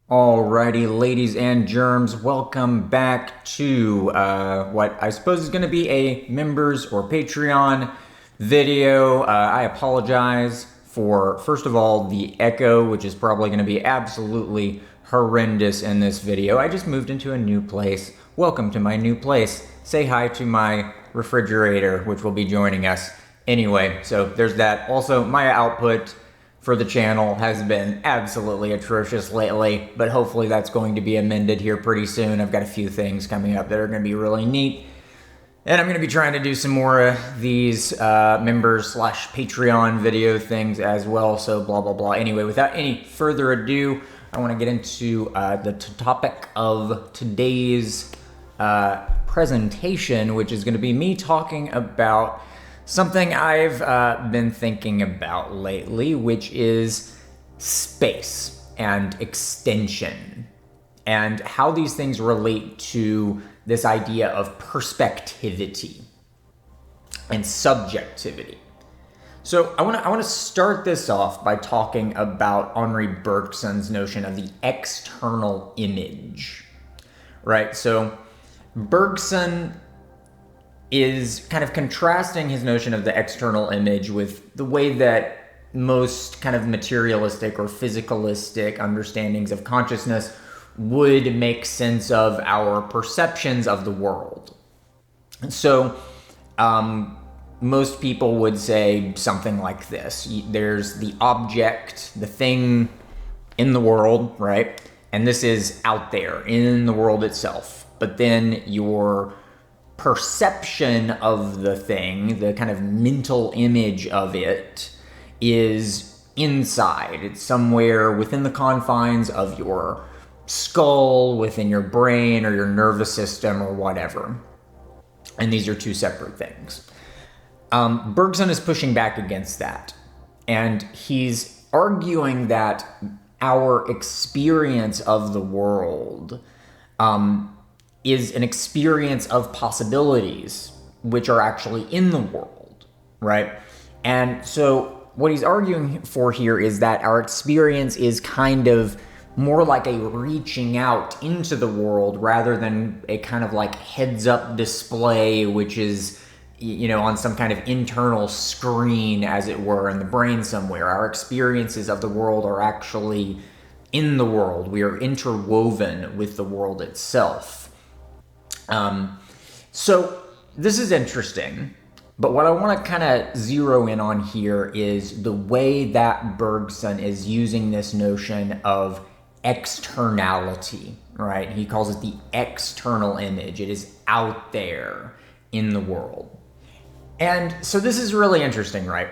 Alrighty, ladies and germs, welcome back to what I suppose is going to be a members or Patreon video. I apologize for, first of all, the echo, which is probably going to be absolutely horrendous in this video. I just moved into a new place. Welcome to my new place. Say hi to my refrigerator, which will be joining us anyway. So there's that. Also, my output for the channel has been absolutely atrocious lately, but hopefully that's going to be amended here pretty soon. I've got a few things coming up that are going to be really neat, and I'm going to be trying to do some more of these members slash Patreon video things as well, so blah blah blah. Anyway, without any further ado, I want to get into the topic of today's presentation, which is going to be me talking about something I've been thinking about lately, which is space and extension, and how these things relate to this idea of perspectivity and subjectivity. So I want to start this off by talking about Henri Bergson's notion of the external image, right? So Bergson is kind of contrasting his notion of the external image with the way that most kind of materialistic or physicalistic understandings of consciousness would make sense of our perceptions of the world. And so most people would say something like this. There's the object, the thing in the world, right? And this is out there in the world itself. But then your perception of the thing, the kind of mental image of it, is inside. It's somewhere within the confines of your skull, within your brain or your nervous system or whatever. And these are two separate things. Bergson is pushing back against that. And he's arguing that our experience of the world is an experience of possibilities which are actually in the world, right? And so what he's arguing for here is that our experience is kind of more like a reaching out into the world rather than a kind of like heads-up display, which is, you know, on some kind of internal screen, as it were, in the brain somewhere. Our experiences of the world are actually in the world. We are interwoven with the world itself. So this is interesting, but what I want to kind of zero in on here is the way that Bergson is using this notion of externality, right? He calls it the external image. It is out there in the world. And so this is really interesting, right?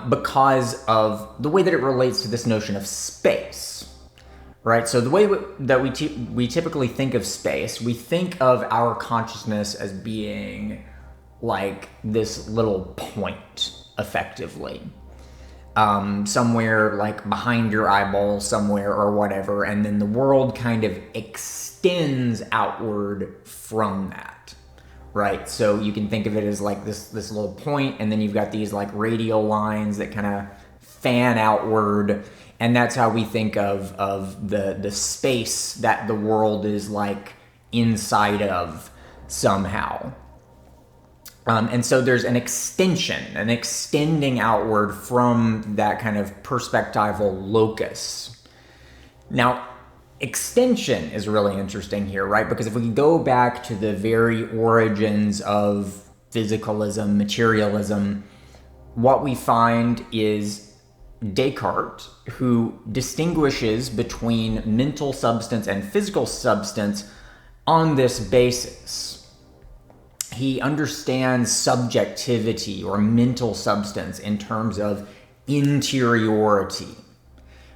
Because of the way that it relates to this notion of space. Right, so the way that we typically think of space, we think of our consciousness as being like this little point, effectively. Somewhere like behind your eyeball somewhere or whatever, and then the world kind of extends outward from that, right? So you can think of it as like this little point, and then you've got these like radial lines that kind of fan outward. And that's how we think of the space that the world is like inside of somehow. And so there's an extension, an extending outward from that kind of perspectival locus. Now, extension is really interesting here, right? Because if we go back to the very origins of physicalism, materialism, what we find is Descartes, who distinguishes between mental substance and physical substance on this basis. He understands subjectivity or mental substance in terms of interiority,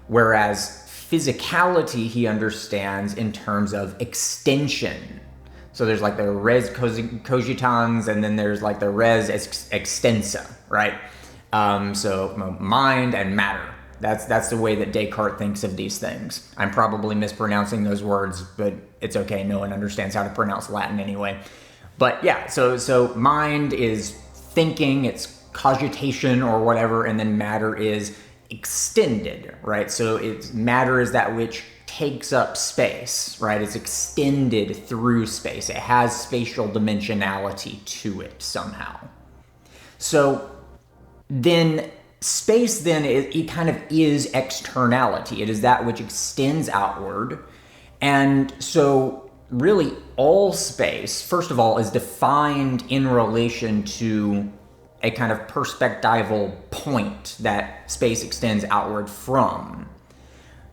whereas physicality he understands in terms of extension. So there's like the res cogitans, and then there's like the res extensa, right? So mind and matter. That's the way that Descartes thinks of these things. I'm probably mispronouncing those words, but it's okay. No one understands how to pronounce Latin anyway. But yeah, so mind is thinking, it's cogitation or whatever, and then matter is extended, right? So matter is that which takes up space, right? It's extended through space. It has spatial dimensionality to it somehow. So then space then, it kind of is externality. It is that which extends outward. And so really all space, first of all, is defined in relation to a kind of perspectival point that space extends outward from.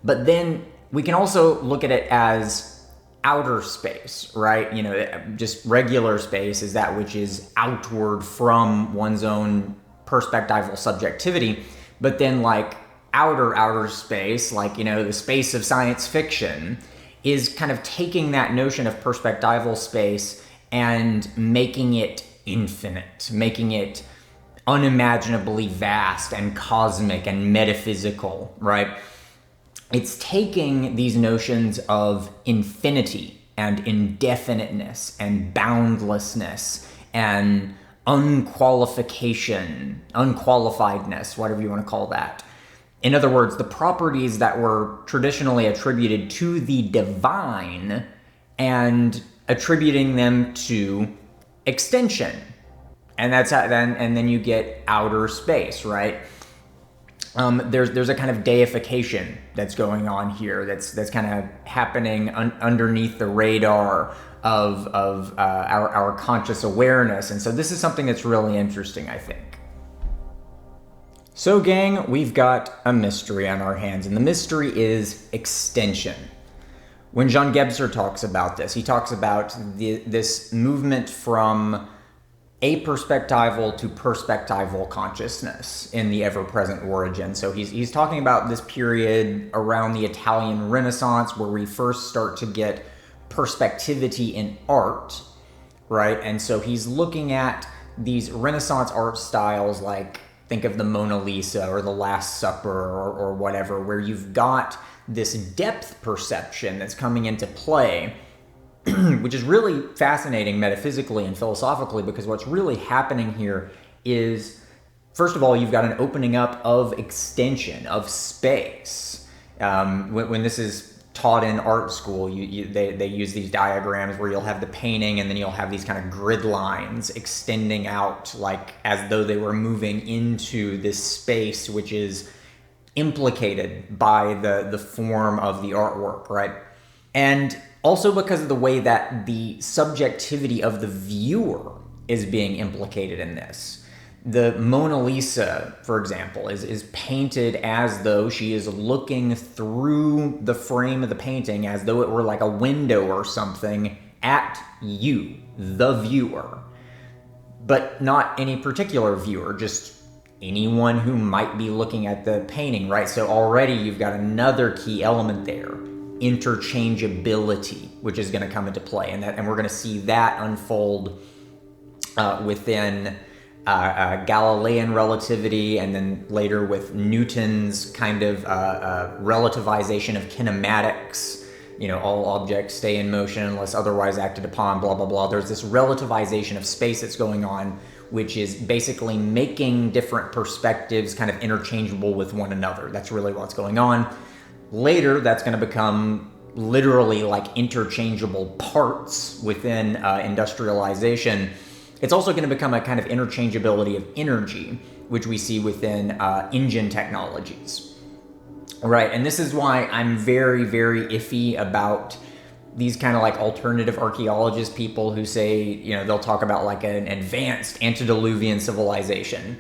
But then we can also look at it as outer space, right? You know, just regular space is that which is outward from one's own perspectival subjectivity. But then like outer space, like, you know, the space of science fiction, is kind of taking that notion of perspectival space and making it infinite, making it unimaginably vast and cosmic and metaphysical, right? It's taking these notions of infinity and indefiniteness and boundlessness and unqualifiedness, whatever you want to call that. In other words, the properties that were traditionally attributed to the divine and attributing them to extension. And that's how then you get outer space, right? There's a kind of deification that's going on here that's kind of happening underneath the radar of our conscious awareness. And so this is something that's really interesting, I think. So gang, we've got a mystery on our hands, and the mystery is extension. When Jean Gebser talks about this, he talks about this movement from aperspectival to perspectival consciousness in the ever-present origin. So he's talking about this period around the Italian Renaissance where we first start to get perspectivity in art, right? And so he's looking at these Renaissance art styles, like think of the Mona Lisa or the Last Supper or whatever, where you've got this depth perception that's coming into play, which is really fascinating metaphysically and philosophically, because what's really happening here is, first of all, you've got an opening up of extension, of space. When this is taught in art school, they use these diagrams where you'll have the painting and then you'll have these kind of grid lines extending out, like as though they were moving into this space which is implicated by the form of the artwork, right? And also because of the way that the subjectivity of the viewer is being implicated in this. The Mona Lisa, for example, is painted as though she is looking through the frame of the painting, as though it were like a window or something at you, the viewer. But not any particular viewer, just anyone who might be looking at the painting, right? So already you've got another key element there, interchangeability, which is going to come into play, and we're going to see that unfold within Galilean relativity, and then later with Newton's kind of relativization of kinematics. You know, all objects stay in motion unless otherwise acted upon, blah, blah, blah. There's this relativization of space that's going on, which is basically making different perspectives kind of interchangeable with one another. That's really what's going on. Later, that's going to become literally like interchangeable parts within industrialization. It's also going to become a kind of interchangeability of energy, which we see within engine technologies. Right, and this is why I'm very, very iffy about these kind of like alternative archaeologist people who say, you know, they'll talk about like an advanced antediluvian civilization,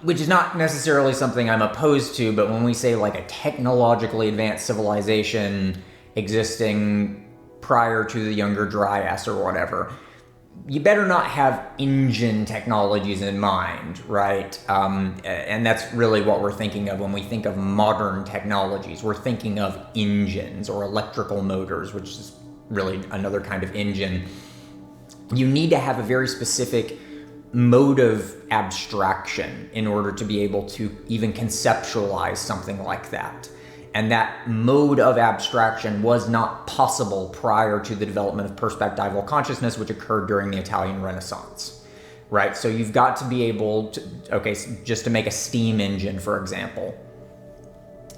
which is not necessarily something I'm opposed to, but when we say like a technologically advanced civilization existing prior to the Younger Dryas or whatever, you better not have engine technologies in mind, right? And that's really what we're thinking of when we think of modern technologies. We're thinking of engines or electrical motors, which is really another kind of engine. You need to have a very specific mode of abstraction in order to be able to even conceptualize something like that. And that mode of abstraction was not possible prior to the development of perspectival consciousness, which occurred during the Italian Renaissance. right? So you've got to be able to, okay, so just to make a steam engine, for example,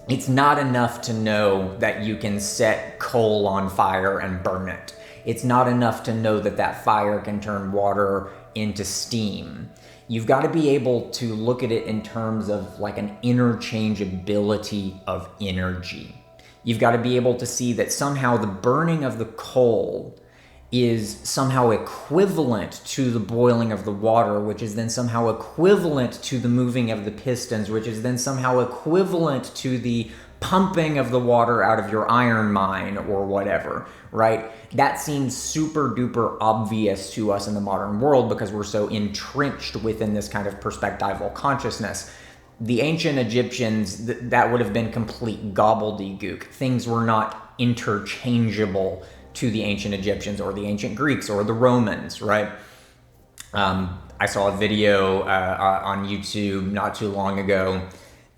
it's not enough to know that you can set coal on fire and burn it. It's not enough to know that that fire can turn water into steam. You've got to be able to look at it in terms of like an interchangeability of energy. You've got to be able to see that somehow the burning of the coal is somehow equivalent to the boiling of the water, which is then somehow equivalent to the moving of the pistons, which is then somehow equivalent to the pumping of the water out of your iron mine or whatever, right? That seems super duper obvious to us in the modern world because we're so entrenched within this kind of perspectival consciousness. The ancient Egyptians, that would have been complete gobbledygook. Things were not interchangeable to the ancient Egyptians or the ancient Greeks or the Romans, right? I saw a video on YouTube not too long ago.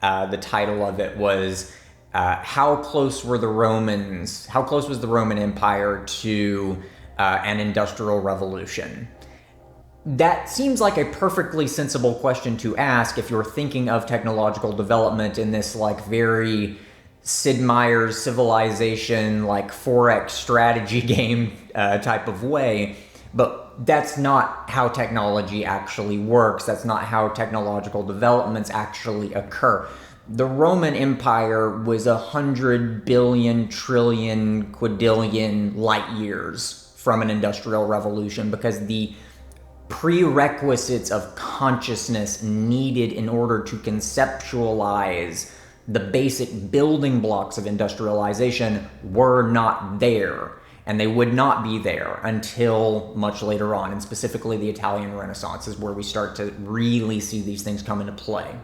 The title of it was how close was the Roman Empire to an industrial revolution? That seems like a perfectly sensible question to ask if you're thinking of technological development in this like very Sid Meier's Civilization, like 4X strategy game type of way. But that's not how technology actually works. That's not how technological developments actually occur. The Roman Empire was 100 billion, trillion, quadrillion light years from an industrial revolution because the prerequisites of consciousness needed in order to conceptualize the basic building blocks of industrialization were not there, and they would not be there until much later on, and specifically the Italian Renaissance is where we start to really see these things come into play.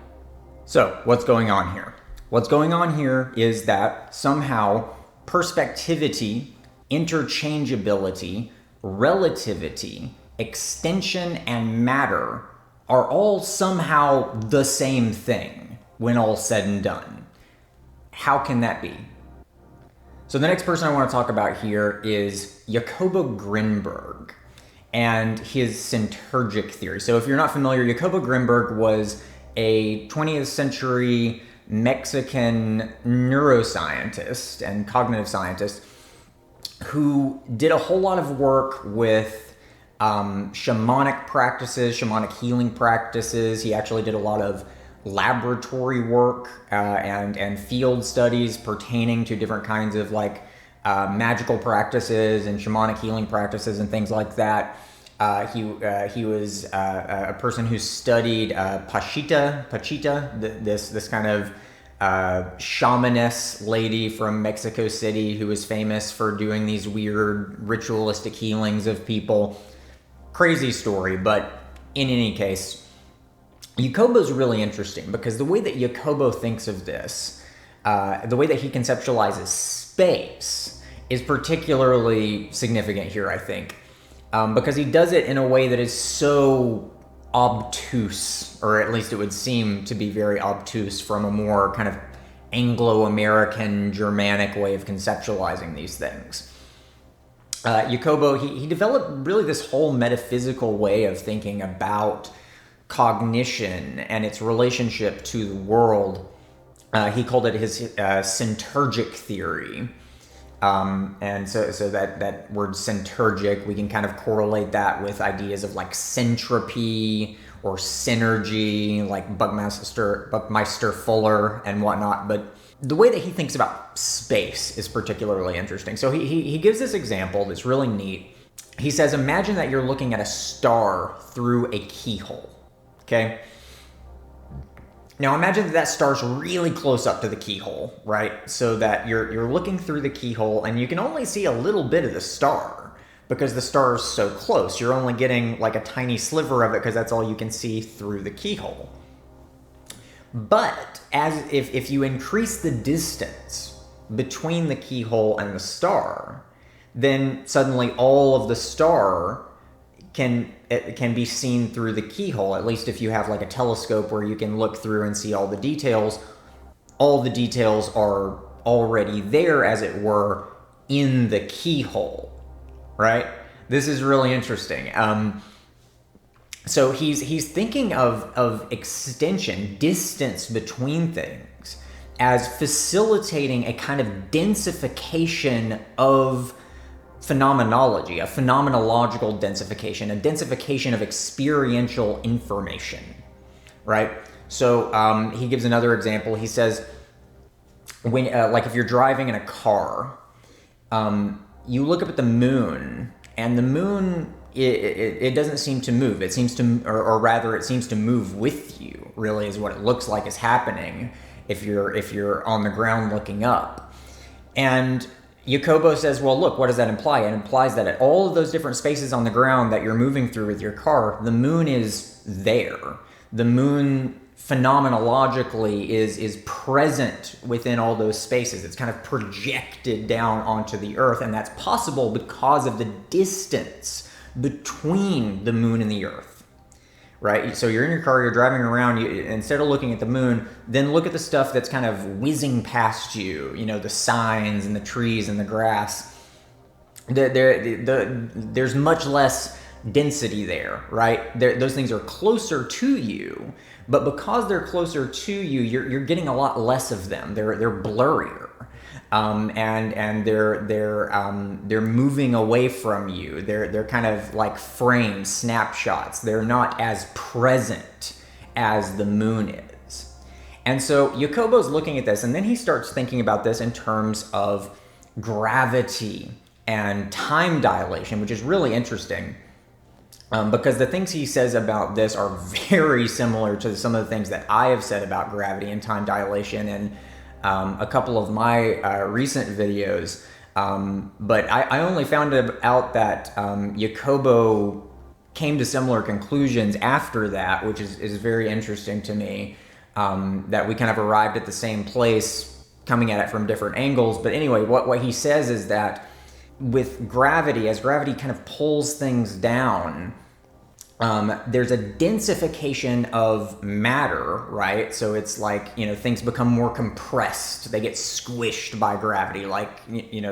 So, what's going on here? What's going on here is that somehow perspectivity, interchangeability, relativity, extension, and matter are all somehow the same thing when all said and done. How can that be? So the next person I want to talk about here is Jacobo Grinberg and his Syntergic theory. So if you're not familiar, Jacobo Grinberg was a 20th century Mexican neuroscientist and cognitive scientist who did a whole lot of work with shamanic practices, shamanic healing practices. He actually did a lot of laboratory work and field studies pertaining to different kinds of like magical practices and shamanic healing practices and things like that. He was a person who studied Pachita, this kind of shamaness lady from Mexico City who was famous for doing these weird ritualistic healings of people. Crazy story, but in any case, Jacobo's really interesting because the way that Jacobo thinks of this, the way that he conceptualizes space is particularly significant here, I think, because he does it in a way that is so obtuse, or at least it would seem to be very obtuse from a more kind of Anglo-American, Germanic way of conceptualizing these things. Jacobo, he developed really this whole metaphysical way of thinking about cognition and its relationship to the world. He called it his Syntergic theory. And so that word Syntergic, we can kind of correlate that with ideas of like syntropy or synergy, like Buckminster Fuller and whatnot. But the way that he thinks about space is particularly interesting. So he gives this example that's really neat. He says, imagine that you're looking at a star through a keyhole. Okay. Now imagine that star's really close up to the keyhole, right? So that you're looking through the keyhole and you can only see a little bit of the star because the star is so close. You're only getting like a tiny sliver of it because that's all you can see through the keyhole. But if you increase the distance between the keyhole and the star, then suddenly all of the star can be seen through the keyhole, at least if you have like a telescope where you can look through and see all the details. All the details are already there, as it were, in the keyhole, right? This is really interesting. So he's thinking of extension, distance between things, as facilitating a kind of densification of phenomenology, a phenomenological densification, a densification of experiential information, right? So he gives another example. He says, when like if you're driving in a car, you look up at the moon, and the moon it doesn't seem to move. It seems to, or rather, it seems to move with you. Really, is what it looks like is happening if you're on the ground looking up. And Jacobo says, well, look, what does that imply? It implies that at all of those different spaces on the ground that you're moving through with your car, the moon is there. The moon phenomenologically is present within all those spaces. It's kind of projected down onto the earth, and that's possible because of the distance between the moon and the earth, right? So you're in your car, you're driving around, instead of looking at the moon, then look at the stuff that's kind of whizzing past you, the signs and the trees and the grass. There's much less density there, right? Those things are closer to you, but because they're closer to you, you're getting a lot less of them. They're blurrier, and they're moving away from you. They're kind of like frames, snapshots. They're not as present as the moon is. And so Jacobo's looking at this, and then he starts thinking about this in terms of gravity and time dilation, which is really interesting. Because the things he says about this are very similar to some of the things that I have said about gravity and time dilation in a couple of my recent videos. But I only found out that Jacobo came to similar conclusions after that, which is very interesting to me, that we kind of arrived at the same place, coming at it from different angles. But anyway, what he says is that with gravity, as gravity kind of pulls things down, there's a densification of matter, right? So it's like, things become more compressed. They get squished by gravity. Like,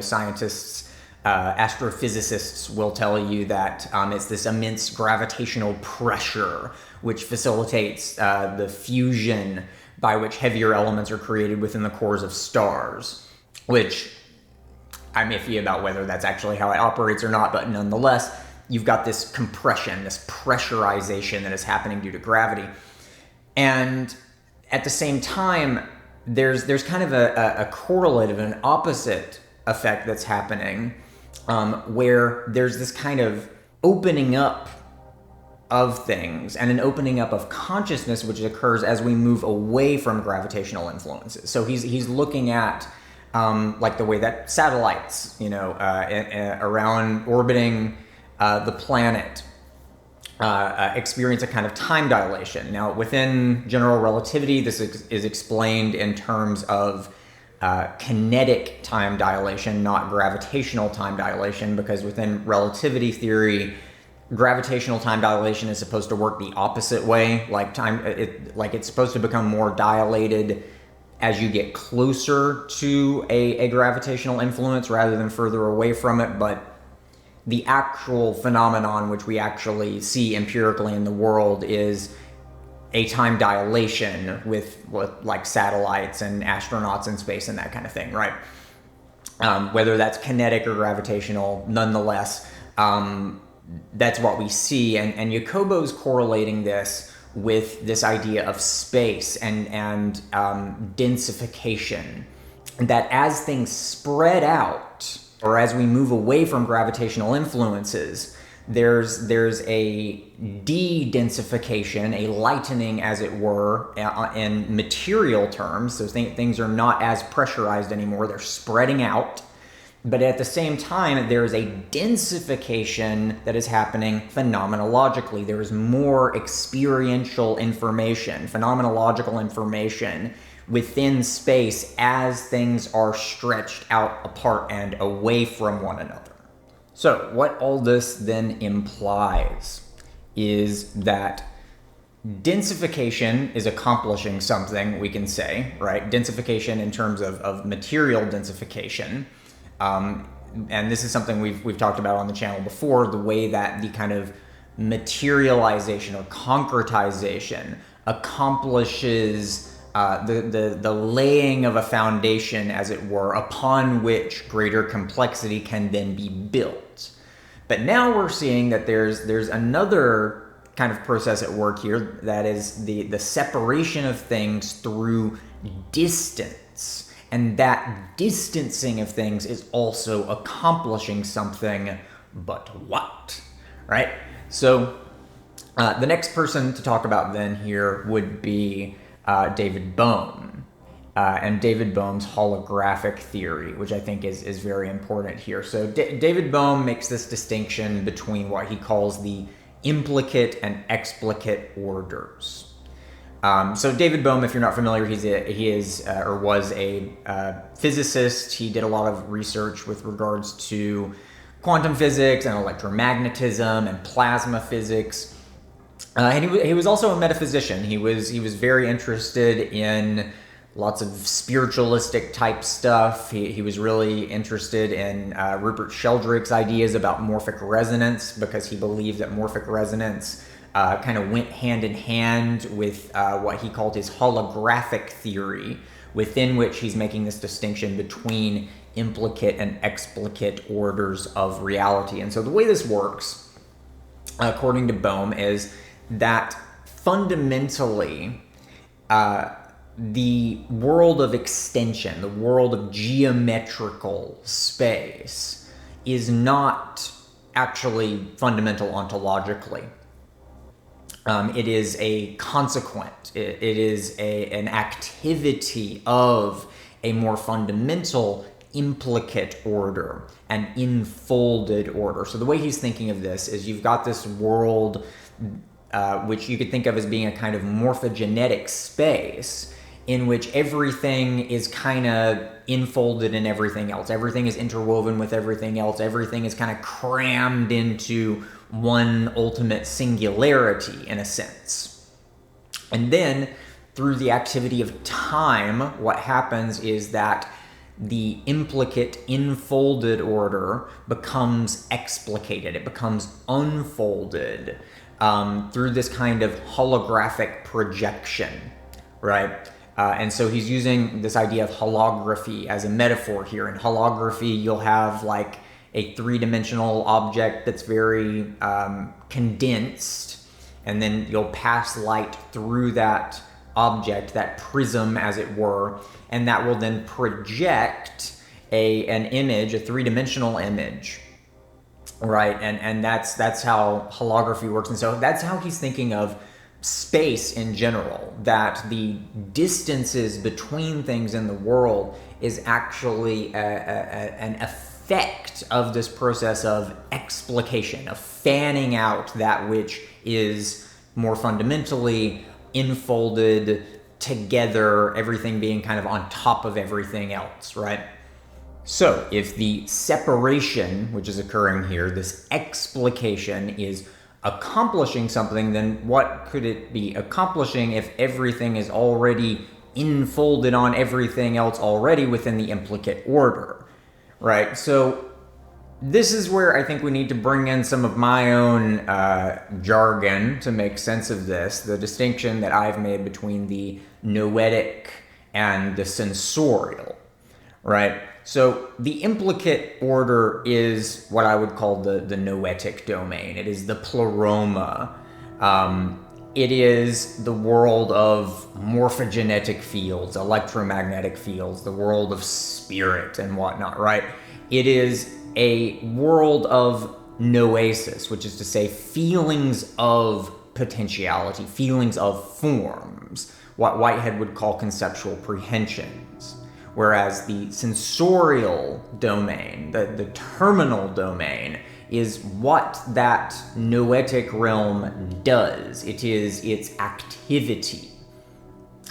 scientists, astrophysicists will tell you that it's this immense gravitational pressure which facilitates the fusion by which heavier elements are created within the cores of stars, which I'm iffy about whether that's actually how it operates or not, but nonetheless, you've got this compression, this pressurization that is happening due to gravity. And at the same time, there's kind of a correlative, an opposite effect that's happening, where there's this kind of opening up of things and an opening up of consciousness, which occurs as we move away from gravitational influences. So he's looking at like the way that satellites, around orbiting the planet, experience a kind of time dilation. Now, within general relativity, this is explained in terms of kinetic time dilation, not gravitational time dilation, because within relativity theory, gravitational time dilation is supposed to work the opposite way. Like it's supposed to become more dilated as you get closer to a gravitational influence rather than further away from it. But the actual phenomenon which we actually see empirically in the world is a time dilation with like satellites and astronauts in space and that kind of thing, right? Whether that's kinetic or gravitational, nonetheless, that's what we see. And Jacobo's correlating this with this idea of space and densification, that as things spread out, or as we move away from gravitational influences, there's a de-densification, a lightening, as it were, in material terms. So things are not as pressurized anymore, they're spreading out. But at the same time, there is a densification that is happening phenomenologically. There is more experiential information, phenomenological information within space as things are stretched out apart and away from one another. So what all this then implies is that densification is accomplishing something, we can say, right? Densification in terms of material densification. And this is something we've talked about on the channel before, the way that the kind of materialization or concretization, accomplishes the laying of a foundation, as it were, upon which greater complexity can then be built. But now we're seeing that there's another kind of process at work here, that is the separation of things through distance. And that distancing of things is also accomplishing something, but what? Right? So the next person to talk about then here would be David Bohm. And David Bohm's holographic theory, which I think is very important here. So David Bohm makes this distinction between what he calls the implicate and explicate orders. So David Bohm, if you're not familiar, he was a physicist. He did a lot of research with regards to quantum physics and electromagnetism and plasma physics. And he was also a metaphysician. He was very interested in lots of spiritualistic type stuff. He was really interested in Rupert Sheldrake's ideas about morphic resonance, because he believed that morphic resonance kind of went hand in hand with what he called his holographic theory, within which he's making this distinction between implicate and explicate orders of reality. And so the way this works, according to Bohm, is that fundamentally the world of extension, the world of geometrical space, is not actually fundamental ontologically. It is a consequent. It is an activity of a more fundamental implicate order, an enfolded order. So the way he's thinking of this is, you've got this world which you could think of as being a kind of morphogenetic space, in which everything is kind of enfolded in everything else. Everything is interwoven with everything else. Everything is kind of crammed into one ultimate singularity, in a sense. And then, through the activity of time, what happens is that the implicate enfolded order becomes explicated. It becomes unfolded through this kind of holographic projection, right? And so he's using this idea of holography as a metaphor here. In holography, you'll have like a three-dimensional object that's very condensed, and then you'll pass light through that object, that prism, as it were, and that will then project an image, a three-dimensional image, right? And that's how holography works. And so that's how he's thinking of space in general, that the distances between things in the world is actually an effect of this process of explication, of fanning out that which is more fundamentally enfolded together, everything being kind of on top of everything else, right? So if the separation, which is occurring here, this explication, is accomplishing something, then what could it be accomplishing if everything is already enfolded on everything else already within the implicate order, right? So this is where I think we need to bring in some of my own jargon to make sense of this, the distinction that I've made between the noetic and the sensorial, right? So the implicate order is what I would call the noetic domain. It is the pleroma. It is the world of morphogenetic fields, electromagnetic fields, the world of spirit and whatnot, right? It is a world of noesis, which is to say feelings of potentiality, feelings of forms, what Whitehead would call conceptual prehensions. Whereas the sensorial domain, the terminal domain, is what that noetic realm does. It is its activity.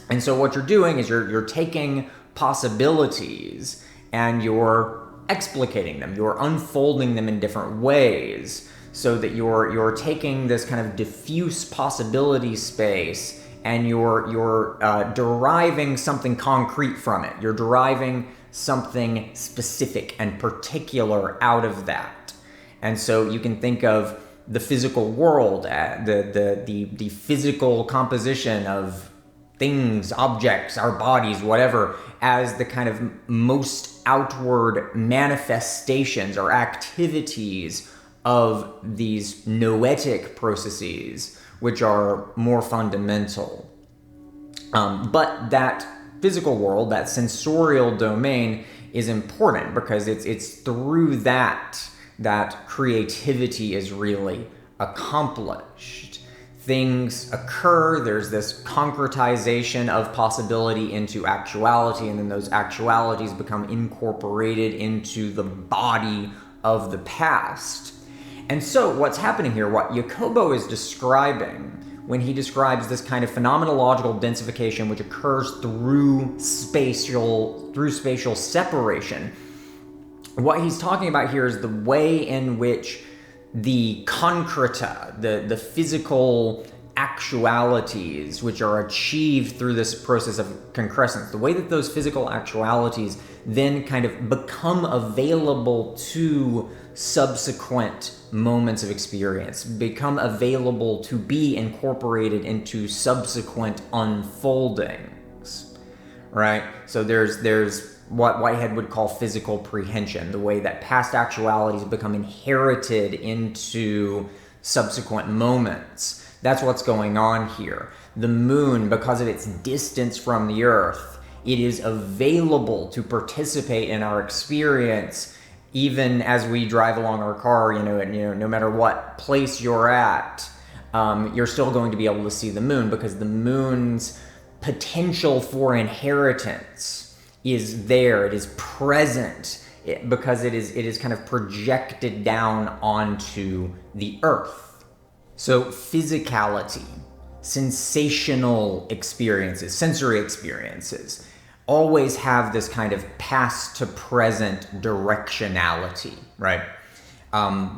And so what you're doing is you're taking possibilities and you're explicating them. You're unfolding them in different ways, so that you're taking this kind of diffuse possibility space and you're deriving something concrete from it. You're deriving something specific and particular out of that. And so you can think of the physical world, the physical composition of things, objects, our bodies, whatever, as the kind of most outward manifestations or activities of these noetic processes, which are more fundamental. But that physical world, that sensorial domain, is important because it's through that creativity is really accomplished. Things occur, there's this concretization of possibility into actuality, and then those actualities become incorporated into the body of the past. And so what's happening here, what Jacobo is describing when he describes this kind of phenomenological densification which occurs through spatial separation, what he's talking about here is the way in which the concreta, the physical actualities which are achieved through this process of concrescence, the way that those physical actualities then kind of become available to subsequent moments of experience, become available to be incorporated into subsequent unfoldings, right? So there's what Whitehead would call physical prehension, the way that past actualities become inherited into subsequent moments. That's what's going on here. The moon, because of its distance from the earth, it is available to participate in our experience even as we drive along our car, no matter what place you're at, you're still going to be able to see the moon because the moon's potential for inheritance is there. It is present because it is kind of projected down onto the earth. So physicality, sensational experiences, sensory experiences, always have this kind of past to present directionality, right?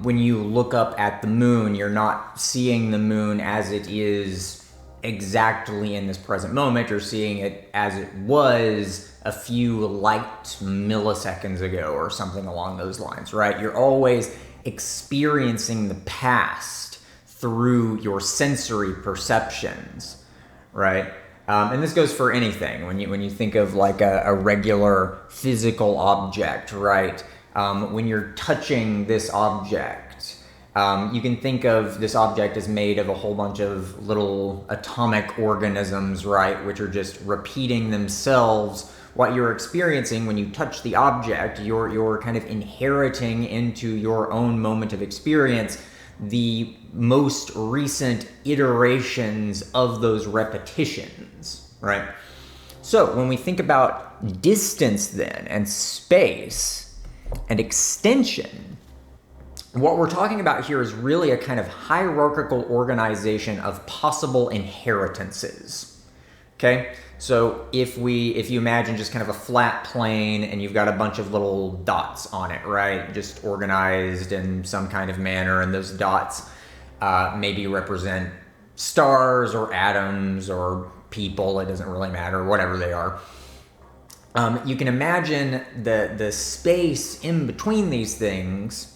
When you look up at the moon, you're not seeing the moon as it is exactly in this present moment. You're seeing it as it was a few light milliseconds ago or something along those lines, right? You're always experiencing the past through your sensory perceptions, right? And this goes for anything. When you think of like a regular physical object, right? When you're touching this object, you can think of this object as made of a whole bunch of little atomic organisms, right? Which are just repeating themselves. What you're experiencing when you touch the object, you're kind of inheriting into your own moment of experience the most recent iterations of those repetitions, right? So when we think about distance then and space and extension, what we're talking about here is really a kind of hierarchical organization of possible inheritances, okay? So if you imagine just kind of a flat plane and you've got a bunch of little dots on it, right? Just organized in some kind of manner, and those dots maybe represent stars or atoms or people, it doesn't really matter, whatever they are. You can imagine the space in between these things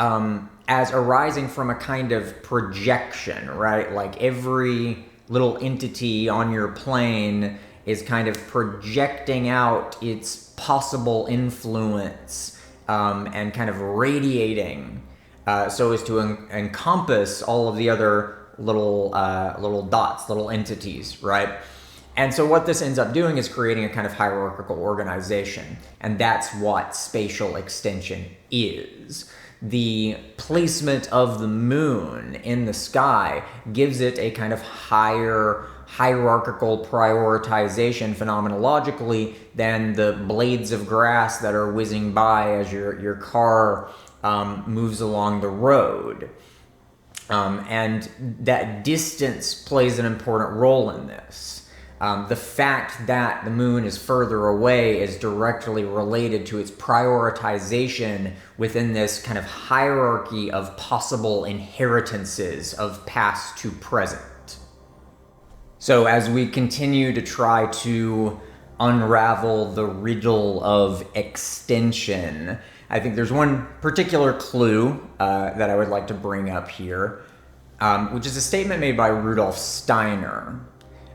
as arising from a kind of projection, right? Like every little entity on your plane is kind of projecting out its possible influence and kind of radiating so as to encompass all of the other little dots, little entities, right? And so what this ends up doing is creating a kind of hierarchical organization, and that's what spatial extension is. The placement of the moon in the sky gives it a kind of higher hierarchical prioritization phenomenologically than the blades of grass that are whizzing by as your car moves along the road. And that distance plays an important role in this. The fact that the moon is further away is directly related to its prioritization within this kind of hierarchy of possible inheritances of past to present. So as we continue to try to unravel the riddle of extension, I think there's one particular clue that I would like to bring up here, which is a statement made by Rudolf Steiner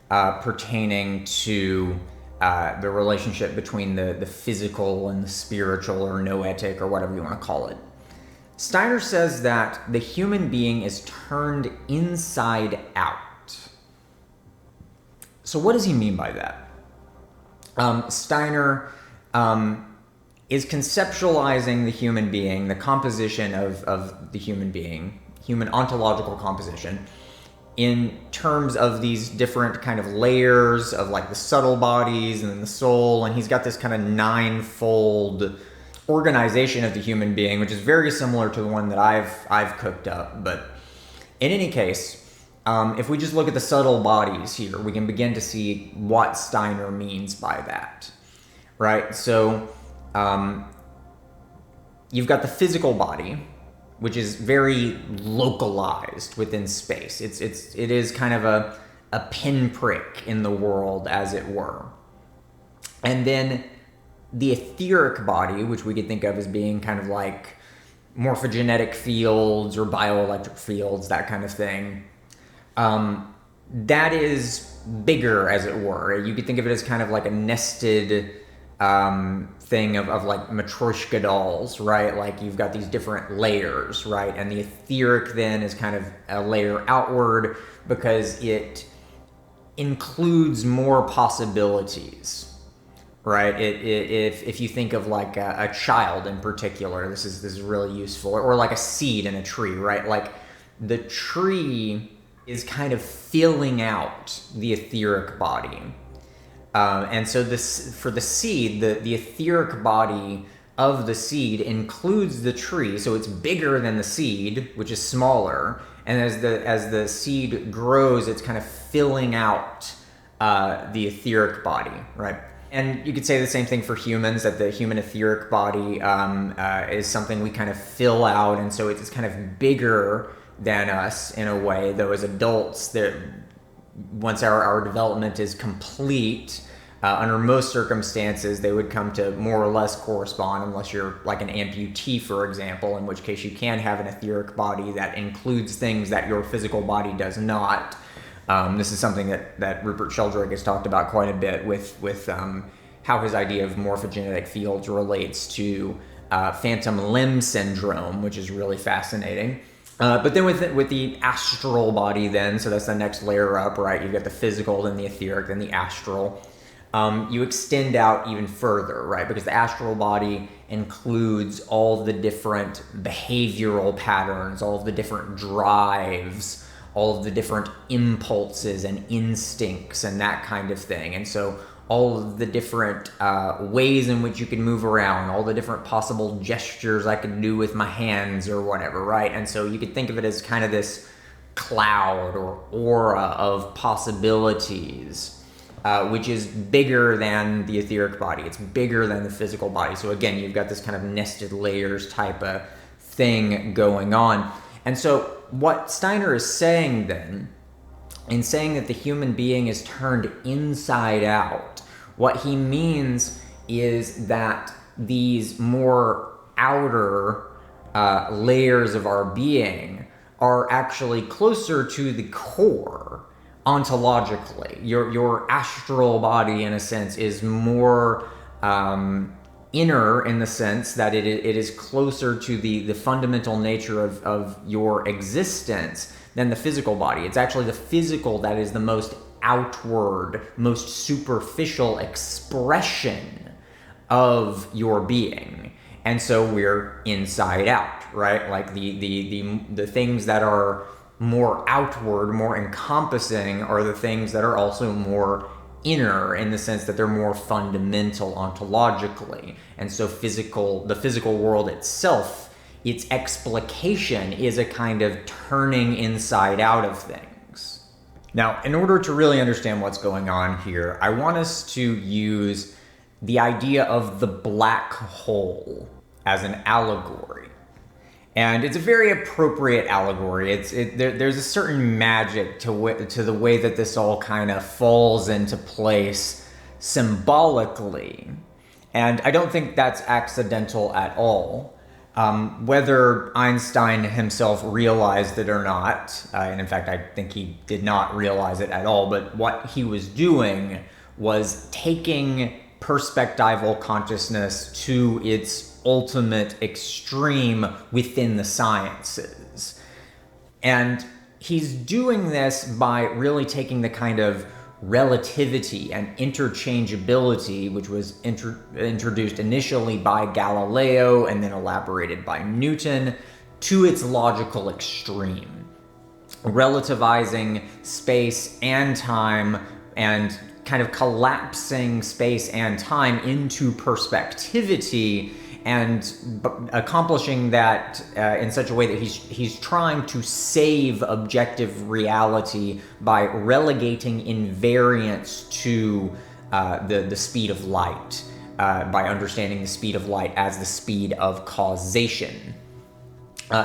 pertaining to the relationship between the physical and the spiritual, or noetic, or whatever you want to call it. Steiner says that the human being is turned inside out. So what does he mean by that? Steiner is conceptualizing the human being, the composition of the human being, human ontological composition, in terms of these different kind of layers of like the subtle bodies and then the soul, and he's got this kind of ninefold organization of the human being, which is very similar to the one that I've cooked up. But in any case, if we just look at the subtle bodies here, we can begin to see what Steiner means by that, right? So you've got the physical body, which is very localized within space. It is kind of a pinprick in the world, as it were. And then the etheric body, which we could think of as being kind of like morphogenetic fields or bioelectric fields, that kind of thing, that is bigger, as it were. You could think of it as kind of like a nested thing of like Matryoshka dolls, right? Like you've got these different layers, right? And the etheric then is kind of a layer outward because it includes more possibilities, right? If you think of like a child in particular, this is really useful, or like a seed in a tree, right? Like the tree is kind of filling out the etheric body. And so this, for the seed, the etheric body of the seed includes the tree, so it's bigger than the seed, which is smaller. And as the seed grows, it's kind of filling out the etheric body, right? And you could say the same thing for humans, that the human etheric body is something we kind of fill out, and so it's kind of bigger than us in a way, though as adults, once our development is complete, under most circumstances, they would come to more or less correspond, unless you're like an amputee, for example, in which case you can have an etheric body that includes things that your physical body does not. This is something that Rupert Sheldrake has talked about quite a bit with how his idea of morphogenetic fields relates to phantom limb syndrome, which is really fascinating. But then with the astral body then, so that's the next layer up, right? You've got the physical, then the etheric, then the astral. You extend out even further, right? Because the astral body includes all the different behavioral patterns, all of the different drives, all of the different impulses and instincts and that kind of thing. And so all of the different ways in which you can move around, all the different possible gestures I could do with my hands or whatever, right? And so you could think of it as kind of this cloud or aura of possibilities, which is bigger than the etheric body. It's bigger than the physical body. So again, you've got this kind of nested layers type of thing going on. And so what Steiner is saying then, in saying that the human being is turned inside out, what he means is that these more outer layers of our being are actually closer to the core ontologically. Your astral body, in a sense, is more inner, in the sense that it is closer to the fundamental nature of your existence than the physical body. It's actually the physical that is the most outward, most superficial expression of your being. And so we're inside out, right? Like the things that are more outward, more encompassing, are the things that are also more inner, in the sense that they're more fundamental ontologically. And so the physical world itself, its explication is a kind of turning inside out of things. Now, in order to really understand what's going on here, I want us to use the idea of the black hole as an allegory. And it's a very appropriate allegory. There's a certain magic to the way that this all kind of falls into place symbolically. And I don't think that's accidental at all. Whether Einstein himself realized it or not, and in fact I think he did not realize it at all, but what he was doing was taking perspectival consciousness to its ultimate extreme within the sciences. And he's doing this by really taking the kind of relativity and interchangeability, which was introduced initially by Galileo and then elaborated by Newton, to its logical extreme. Relativizing space and time and kind of collapsing space and time into perspectivity, and accomplishing that in such a way that he's trying to save objective reality by relegating invariance to the speed of light, by understanding the speed of light as the speed of causation.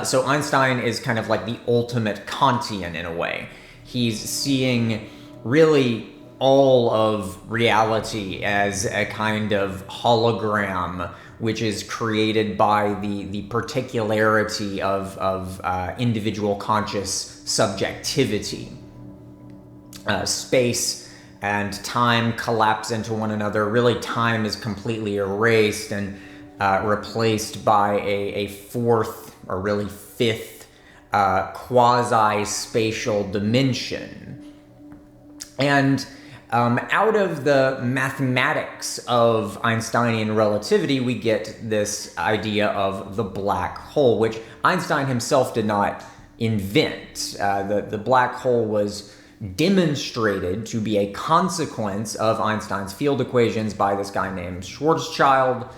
So Einstein is kind of like the ultimate Kantian in a way. He's seeing really all of reality as a kind of hologram, which is created by the particularity of individual conscious subjectivity. Space and time collapse into one another. Really, time is completely erased and replaced by a fourth, or really fifth, quasi-spatial dimension. And out of the mathematics of Einsteinian relativity, we get this idea of the black hole, which Einstein himself did not invent. The black hole was demonstrated to be a consequence of Einstein's field equations by this guy named Schwarzschild,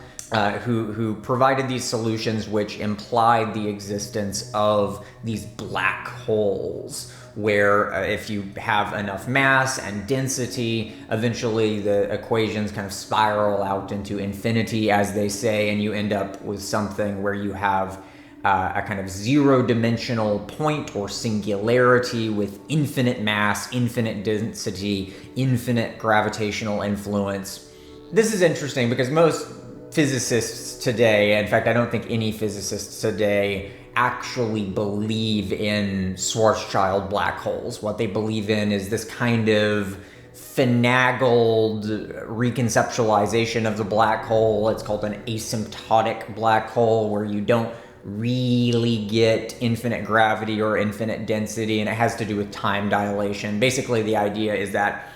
who provided these solutions which implied the existence of these black holes, where if you have enough mass and density, eventually the equations kind of spiral out into infinity, as they say, and you end up with something where you have a kind of zero-dimensional point or singularity with infinite mass, infinite density, infinite gravitational influence. This is interesting because most physicists today, in fact, I don't think any physicists today actually believe in Schwarzschild black holes. What they believe in is this kind of finagled reconceptualization of the black hole. It's called an asymptotic black hole, where you don't really get infinite gravity or infinite density, and it has to do with time dilation. Basically, the idea is that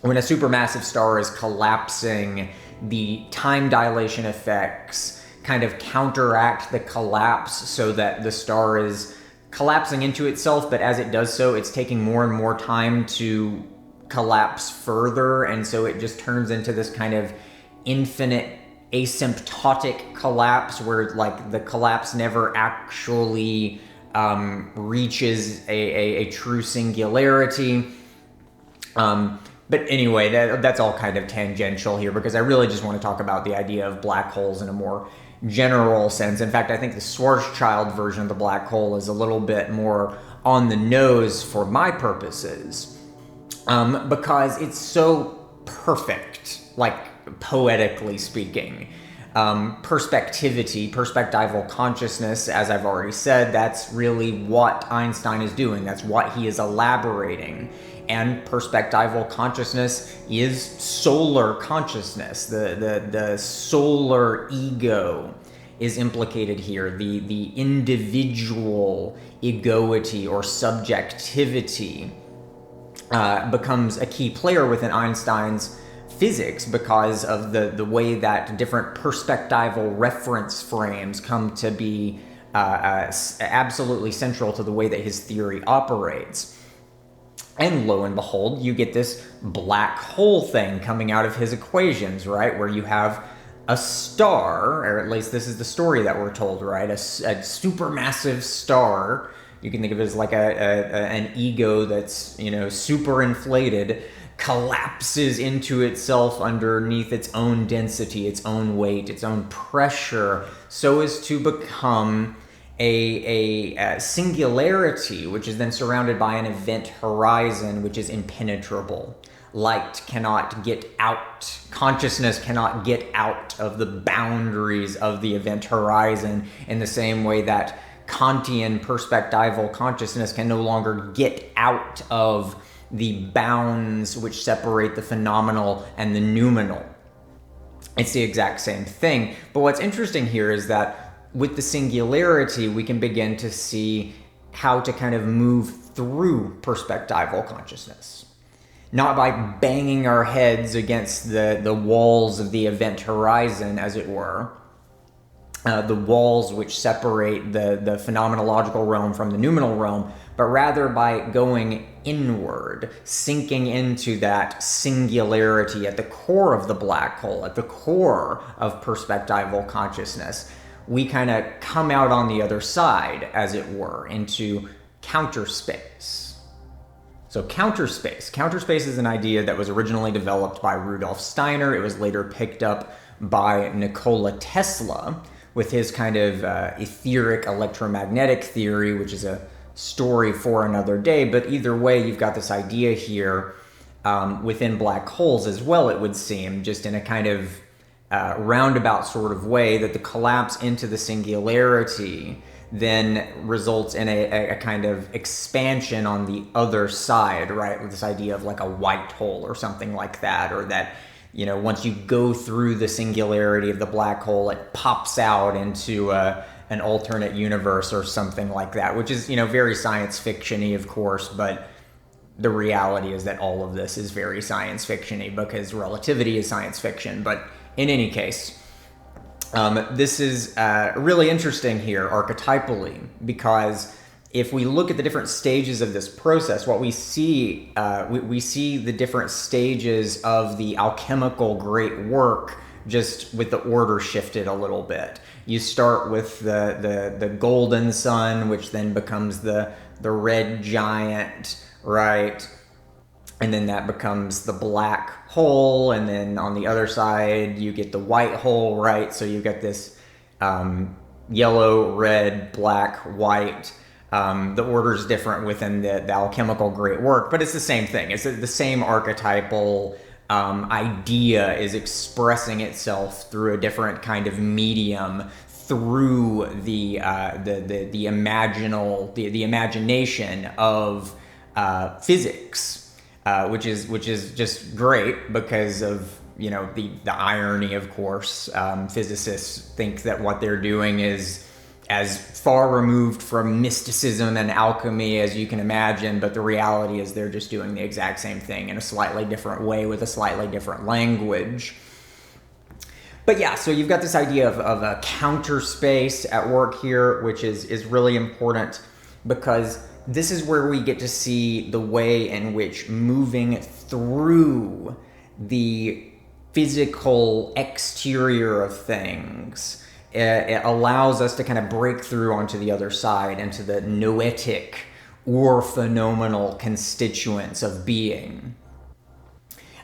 when a supermassive star is collapsing, the time dilation effects kind of counteract the collapse, so that the star is collapsing into itself, but as it does so, it's taking more and more time to collapse further, and so it just turns into this kind of infinite asymptotic collapse, where like the collapse never actually reaches a true singularity. But anyway, that's all kind of tangential here, because I really just want to talk about the idea of black holes in a more general sense. In fact, I think the Schwarzschild version of the black hole is a little bit more on the nose for my purposes, because it's so perfect, like poetically speaking. Perspectival consciousness, as I've already said, that's really what Einstein is doing. That's what he is elaborating. And perspectival consciousness is solar consciousness. The solar ego is implicated here. The individual egoity or subjectivity becomes a key player within Einstein's physics, because of the way that different perspectival reference frames come to be absolutely central to the way that his theory operates. And lo and behold, you get this black hole thing coming out of his equations, right? Where you have a star, or at least this is the story that we're told, right? A supermassive star. You can think of it as like an ego that's, super inflated, collapses into itself underneath its own density, its own weight, its own pressure, so as to become a singularity, which is then surrounded by an event horizon which is impenetrable. light cannot get out, consciousness cannot get out of the boundaries of the event horizon, in the same way that Kantian perspectival consciousness can no longer get out of the bounds which separate the phenomenal and the noumenal. It's the exact same thing. But what's interesting here is that with the singularity, we can begin to see how to kind of move through perspectival consciousness. Not by banging our heads against the walls of the event horizon, as it were, the walls which separate the phenomenological realm from the noumenal realm, but rather by going inward, sinking into that singularity at the core of the black hole, at the core of perspectival consciousness. We kind of come out on the other side, as it were, into counter space. So counter space is an idea that was originally developed by Rudolf Steiner. It was later picked up by Nikola Tesla with his kind of etheric electromagnetic theory, which is a story for another day. But either way, you've got this idea here within black holes as well, it would seem, just in a kind of roundabout sort of way, that the collapse into the singularity then results in a kind of expansion on the other side, right? With this idea of like a white hole or something like that, or that, you know, once you go through the singularity of the black hole, it pops out into an alternate universe or something like that, which is, you know, very science fiction-y, of course, but the reality is that all of this is very science fiction-y because relativity is science fiction. But in any case, this is really interesting here archetypally, because if we look at the different stages of this process, what we see, we see the different stages of the alchemical great work, just with the order shifted a little bit. You start with the golden sun, which then becomes the red giant, right? And then that becomes the black hole, and then on the other side you get the white hole, right? So you get this yellow, red, black, white. The order is different within the alchemical great work, but it's the same thing. It's the same archetypal idea is expressing itself through a different kind of medium, through the imagination of physics. Which is just great because of, you know, the irony, of course. Physicists think that what they're doing is as far removed from mysticism and alchemy as you can imagine, but the reality is they're just doing the exact same thing in a slightly different way with a slightly different language. But yeah, so you've got this idea of a counter space at work here, which is really important, because this is where we get to see the way in which moving through the physical exterior of things, it allows us to kind of break through onto the other side, into the noetic or phenomenal constituents of being.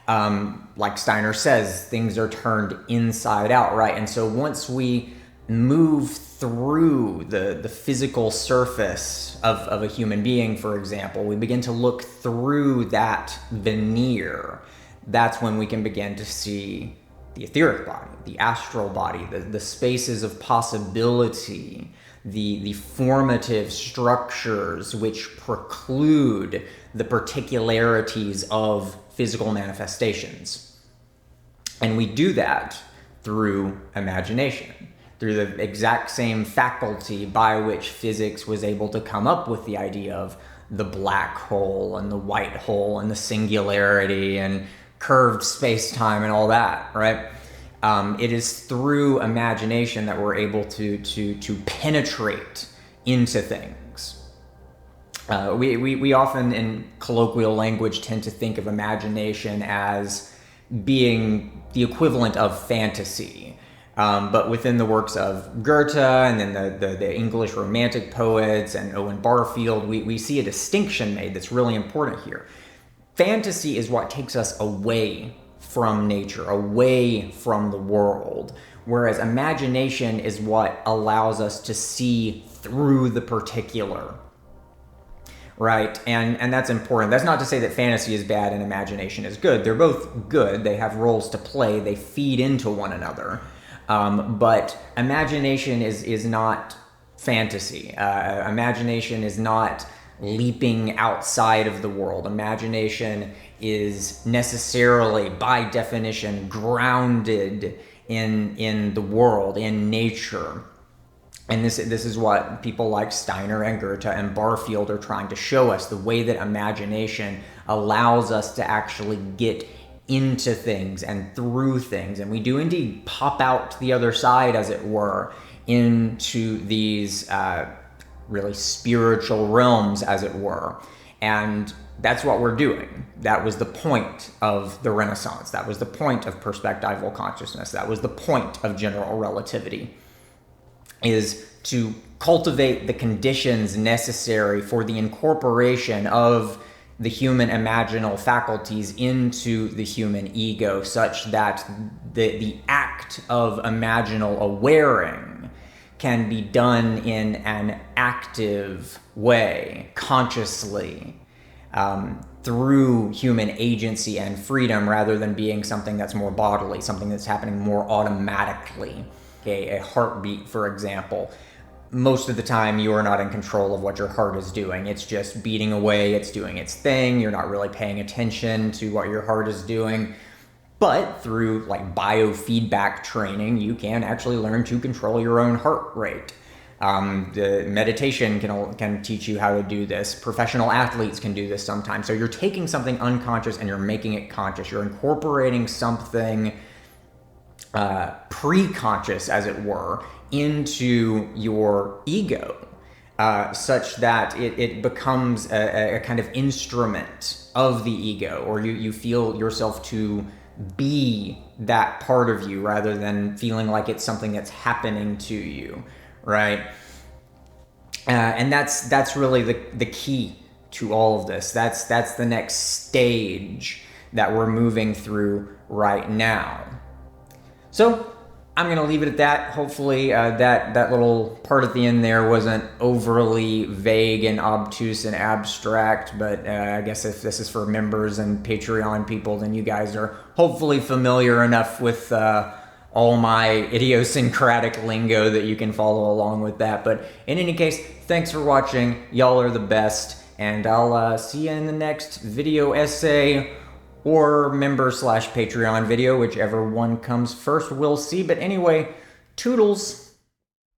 Like Steiner says, things are turned inside out, right? And so once we move through the physical surface of a human being, for example, we begin to look through that veneer. That's when we can begin to see the etheric body, the astral body, the spaces of possibility, the formative structures which preclude the particularities of physical manifestations. And we do that through imagination, through the exact same faculty by which physics was able to come up with the idea of the black hole and the white hole and the singularity and curved space-time and all that, right? It is through imagination that we're able to penetrate into things. We often, in colloquial language, tend to think of imagination as being the equivalent of fantasy. But within the works of Goethe and then the English Romantic poets and Owen Barfield, we see a distinction made that's really important here. Fantasy is what takes us away from nature, away from the world, whereas imagination is what allows us to see through the particular. right? And that's important. That's not to say that fantasy is bad and imagination is good. They're both good. They have roles to play. They feed into one another. But imagination is not fantasy. Imagination is not leaping outside of the world. Imagination is necessarily, by definition, grounded in the world, in nature. And this is what people like Steiner and Goethe and Barfield are trying to show us, the way that imagination allows us to actually get into things and through things. And we do indeed pop out to the other side, as it were, into these really spiritual realms, as it were. And that's what we're doing. That was the point of the Renaissance. That was the point of perspectival consciousness. That was the point of general relativity, is to cultivate the conditions necessary for the incorporation of the human imaginal faculties into the human ego, such that the act of imaginal awareing can be done in an active way, consciously, through human agency and freedom, rather than being something that's more bodily, something that's happening more automatically. A heartbeat, for example. Most of the time, you are not in control of what your heart is doing. It's just beating away, it's doing its thing. You're not really paying attention to what your heart is doing. But through like biofeedback training, you can actually learn to control your own heart rate. The meditation can teach you how to do this. Professional athletes can do this sometimes. So you're taking something unconscious and you're making it conscious. You're incorporating something pre-conscious, as it were, into your ego, such that it becomes a kind of instrument of the ego, or you feel yourself to be that part of you rather than feeling like it's something that's happening to you, right? And that's really the key to all of this. That's the next stage that we're moving through right now. So I'm going to leave it at that. Hopefully that little part at the end there wasn't overly vague and obtuse and abstract, but I guess if this is for members and Patreon people, then you guys are hopefully familiar enough with all my idiosyncratic lingo that you can follow along with that. But in any case, thanks for watching. Y'all are the best, and I'll see you in the next video essay or member/Patreon video, whichever one comes first, we'll see. But anyway, toodles.